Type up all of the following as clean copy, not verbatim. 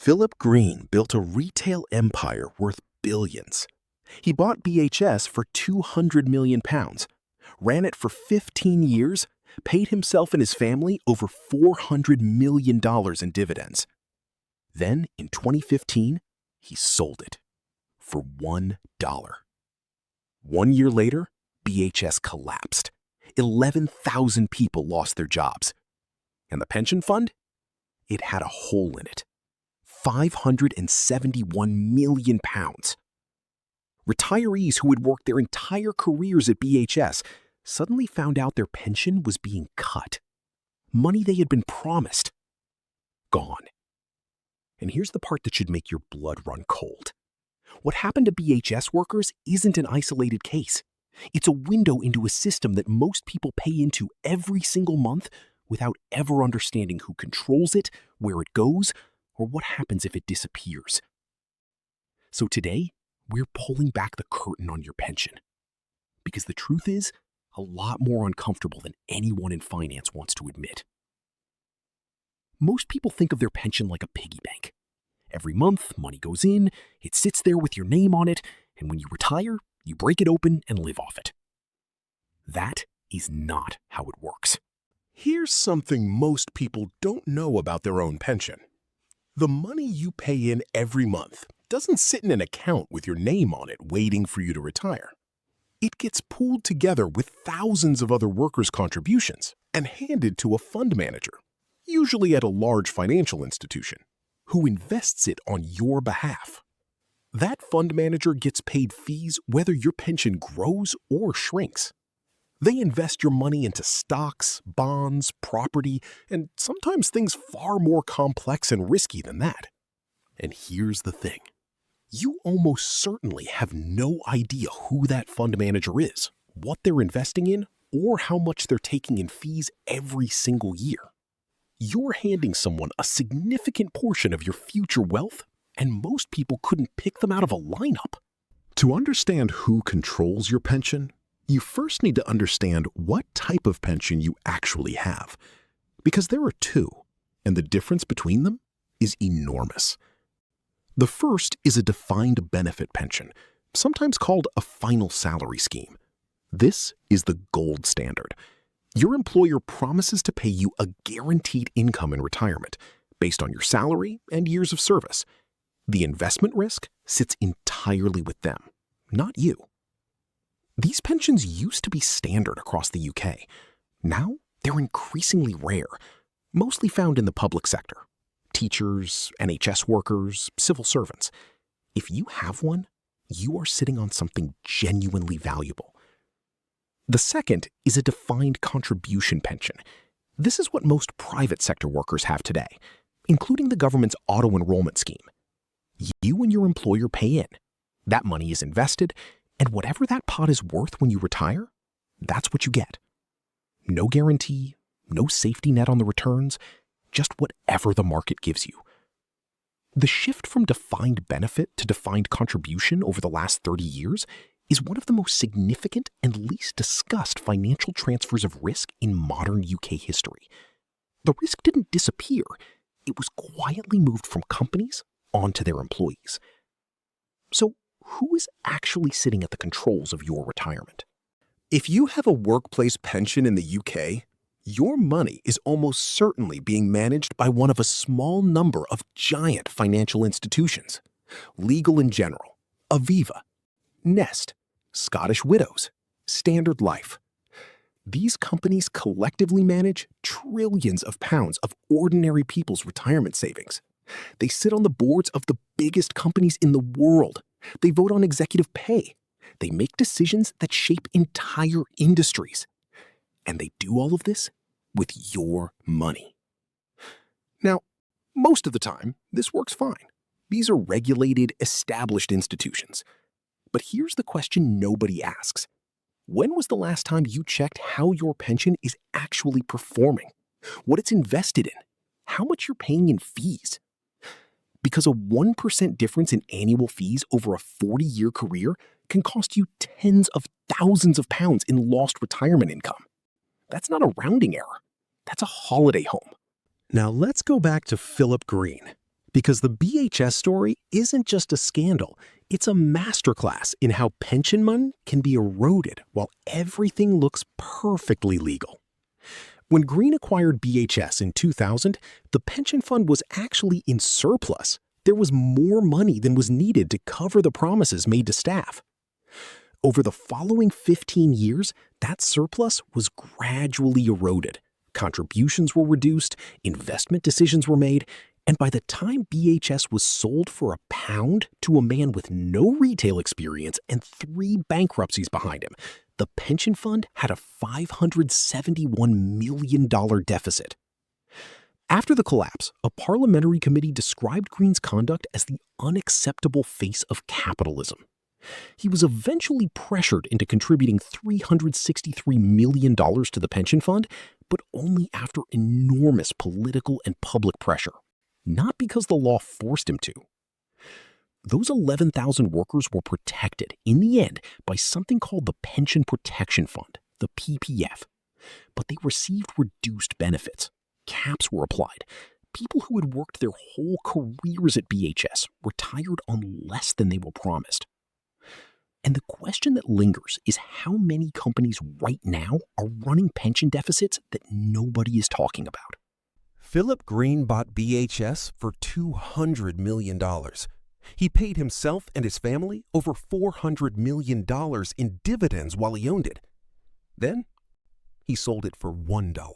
Philip Green built a retail empire worth billions. He bought BHS for £200 million, ran it for 15 years, paid himself and his family over $400 million in dividends. Then, in 2015, he sold it for $1. 1 year later, BHS collapsed. 11,000 people lost their jobs. And the pension fund? It had a hole in it. £571 million. Retirees who had worked their entire careers at BHS suddenly found out their pension was being cut. Money they had been promised. Gone. And here's the part that should make your blood run cold. What happened to BHS workers isn't an isolated case. It's a window into a system that most people pay into every single month without ever understanding who controls it, where it goes, or what happens if it disappears. So today, we're pulling back the curtain on your pension. Because the truth is, a lot more uncomfortable than anyone in finance wants to admit. Most people think of their pension like a piggy bank. Every month, money goes in, it sits there with your name on it, and when you retire, you break it open and live off it. That is not how it works. Here's something most people don't know about their own pension. The money you pay in every month doesn't sit in an account with your name on it waiting for you to retire. It gets pooled together with thousands of other workers' contributions and handed to a fund manager, usually at a large financial institution, who invests it on your behalf. That fund manager gets paid fees whether your pension grows or shrinks. They invest your money into stocks, bonds, property, and sometimes things far more complex and risky than that. And here's the thing. You almost certainly have no idea who that fund manager is, what they're investing in, or how much they're taking in fees every single year. You're handing someone a significant portion of your future wealth, and most people couldn't pick them out of a lineup. To understand who controls your pension, you first need to understand what type of pension you actually have. Because there are two, and the difference between them is enormous. The first is a defined benefit pension, sometimes called a final salary scheme. This is the gold standard. Your employer promises to pay you a guaranteed income in retirement based on your salary and years of service. The investment risk sits entirely with them, not you. These pensions used to be standard across the UK. Now, they're increasingly rare, mostly found in the public sector. Teachers, NHS workers, civil servants. If you have one, you are sitting on something genuinely valuable. The second is a defined contribution pension. This is what most private sector workers have today, including the government's auto-enrollment scheme. You and your employer pay in. That money is invested, and whatever that pot is worth when you retire, that's what you get. No guarantee, no safety net on the returns, just whatever the market gives you. The shift from defined benefit to defined contribution over the last 30 years is one of the most significant and least discussed financial transfers of risk in modern UK history. The risk didn't disappear. It was quietly moved from companies onto their employees. So, who is actually sitting at the controls of your retirement? If you have a workplace pension in the UK, your money is almost certainly being managed by one of a small number of giant financial institutions. Legal & General, Aviva, Nest, Scottish Widows, Standard Life. These companies collectively manage trillions of pounds of ordinary people's retirement savings. They sit on the boards of the biggest companies in the world. They vote on executive pay. They make decisions that shape entire industries. And they do all of this with your money. Now, most of the time, this works fine. These are regulated, established institutions. But here's the question nobody asks. When was the last time you checked how your pension is actually performing? What it's invested in? How much you're paying in fees? Because a 1% difference in annual fees over a 40-year career can cost you tens of thousands of pounds in lost retirement income. That's not a rounding error. That's a holiday home. Now let's go back to Philip Green. Because the BHS story isn't just a scandal, it's a masterclass in how pension money can be eroded while everything looks perfectly legal. When Green acquired BHS in 2000, the pension fund was actually in surplus. There was more money than was needed to cover the promises made to staff. Over the following 15 years, that surplus was gradually eroded. Contributions were reduced, investment decisions were made, and by the time BHS was sold for £1 to a man with no retail experience and 3 bankruptcies behind him, the pension fund had a $571 million deficit. After the collapse, a parliamentary committee described Green's conduct as the unacceptable face of capitalism. He was eventually pressured into contributing $363 million to the pension fund, but only after enormous political and public pressure, not because the law forced him to. Those 11,000 workers were protected, in the end, by something called the Pension Protection Fund, the PPF. But they received reduced benefits. Caps were applied. People who had worked their whole careers at BHS retired on less than they were promised. And the question that lingers is how many companies right now are running pension deficits that nobody is talking about. Philip Green bought BHS for $200 million. He paid himself and his family over $400 million in dividends while he owned it. Then, he sold it for $1.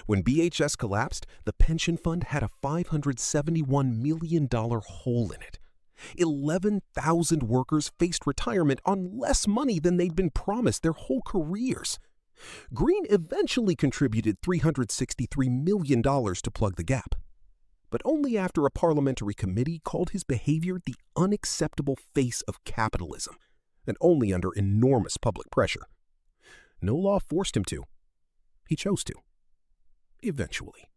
When BHS collapsed, the pension fund had a $571 million hole in it. 11,000 workers faced retirement on less money than they'd been promised their whole careers. Green eventually contributed $363 million to plug the gap, but only after a parliamentary committee called his behavior the unacceptable face of capitalism, and only under enormous public pressure. No law forced him to. He chose to. Eventually.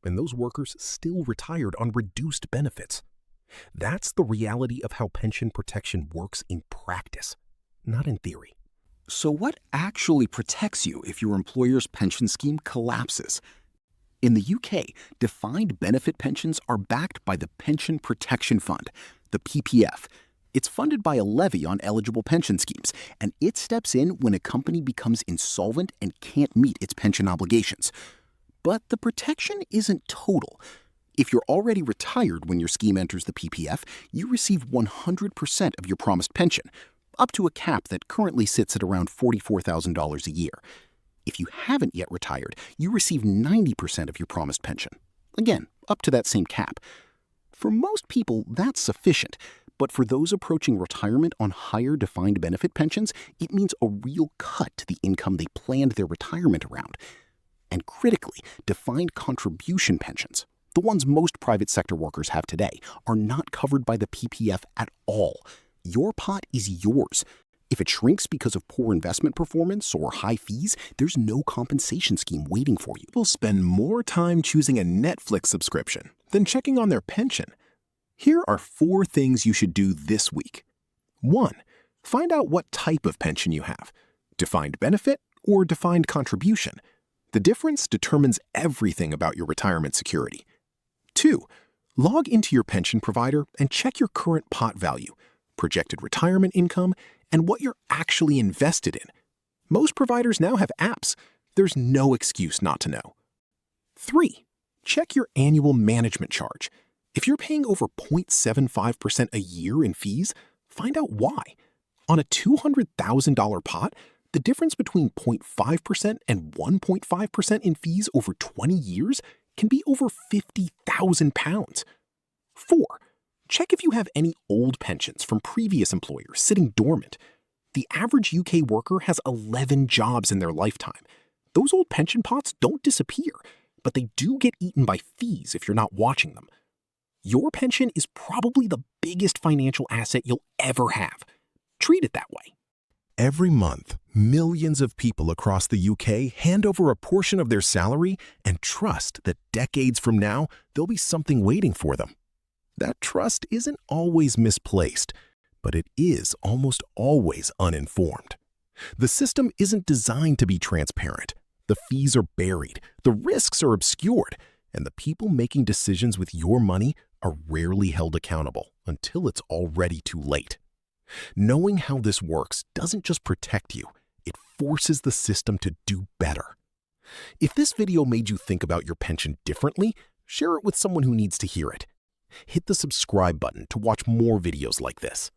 And those workers still retired on reduced benefits. That's the reality of how pension protection works in practice, not in theory. So what actually protects you if your employer's pension scheme collapses? In the UK, defined benefit pensions are backed by the Pension Protection Fund, the PPF. It's funded by a levy on eligible pension schemes, and it steps in when a company becomes insolvent and can't meet its pension obligations. But the protection isn't total. If you're already retired when your scheme enters the PPF, you receive 100% of your promised pension, up to a cap that currently sits at around $44,000 a year. If you haven't yet retired, you receive 90% of your promised pension. Again, up to that same cap. For most people, that's sufficient. But for those approaching retirement on higher defined benefit pensions, it means a real cut to the income they planned their retirement around. And critically, defined contribution pensions, the ones most private sector workers have today, are not covered by the PPF at all. Your pot is yours. If it shrinks because of poor investment performance or high fees, there's no compensation scheme waiting for you. People spend more time choosing a Netflix subscription than checking on their pension. Here are 4 things you should do this week. 1. Find out what type of pension you have. Defined benefit or defined contribution. The difference determines everything about your retirement security. 2. Log into your pension provider and check your current pot value, projected retirement income, and what you're actually invested in. Most providers now have apps. There's no excuse not to know. 3. Check your annual management charge. If you're paying over 0.75% a year in fees, find out why. On a $200,000 pot, the difference between 0.5% and 1.5% in fees over 20 years can be over £50,000. 4. Check if you have any old pensions from previous employers sitting dormant. The average UK worker has 11 jobs in their lifetime. Those old pension pots don't disappear, but they do get eaten by fees if you're not watching them. Your pension is probably the biggest financial asset you'll ever have. Treat it that way. Every month, millions of people across the UK hand over a portion of their salary and trust that decades from now, there'll be something waiting for them. That trust isn't always misplaced, but it is almost always uninformed. The system isn't designed to be transparent. The fees are buried, the risks are obscured, and the people making decisions with your money are rarely held accountable until it's already too late. Knowing how this works doesn't just protect you, it forces the system to do better. If this video made you think about your pension differently, share it with someone who needs to hear it. Hit the subscribe button to watch more videos like this.